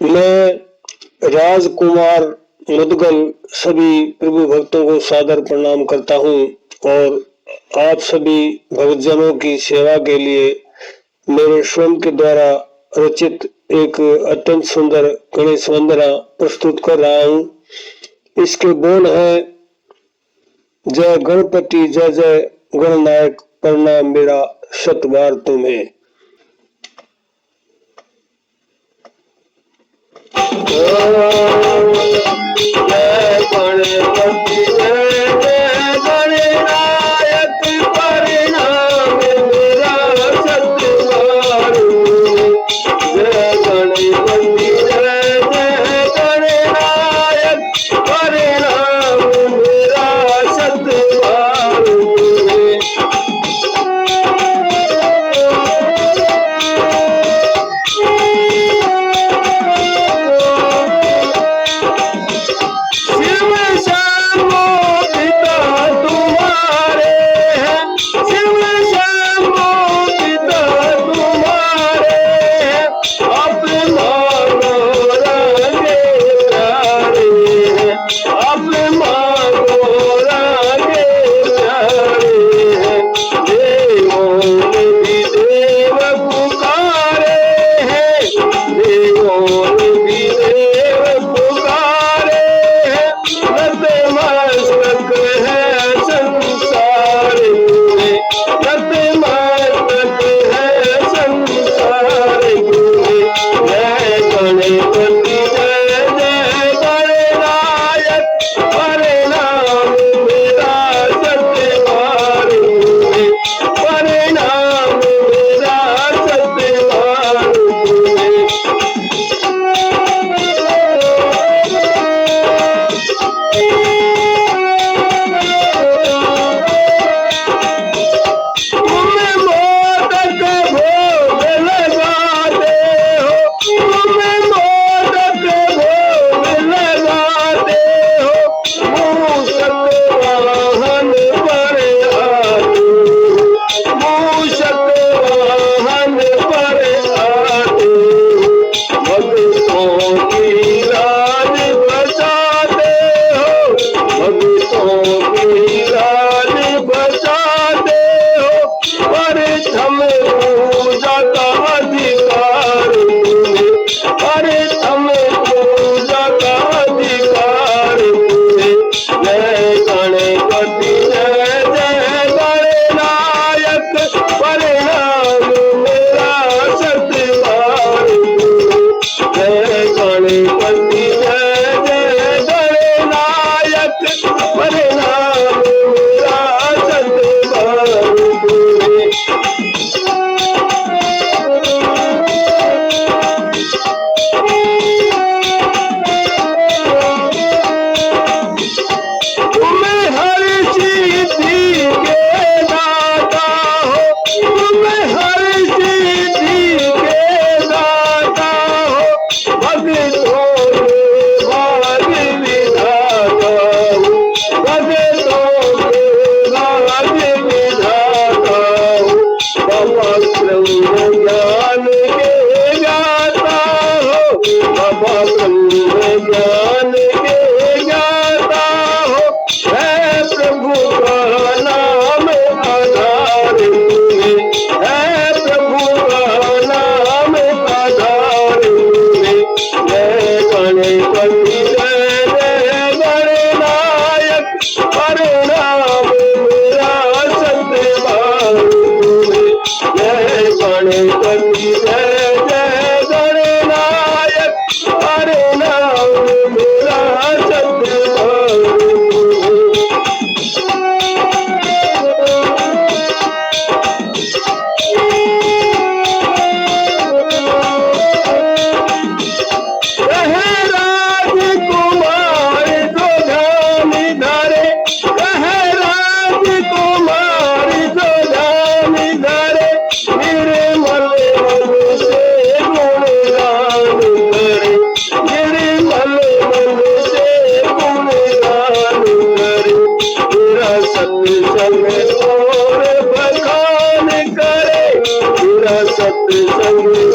मैं राजकुमार मुदगल सभी प्रभु भक्तों को सादर प्रणाम करता हूँ और आप सभी भक्तजनों की सेवा के लिए मेरे स्वयं के द्वारा रचित एक अत्यंत सुंदर गणेश वंदना प्रस्तुत कर रहा हूँ। इसके बोल है, जय गणपति जय जय गणनायक, प्रणाम मेरा शतबार तुम्हें। जय गणपति जय जय गणनायक, प्रणाम मेरा शतबार तुम्हें। जय गणपति जय जय गणनायक, प्रणाम मेरा शतबार तुम्हें। सत्संग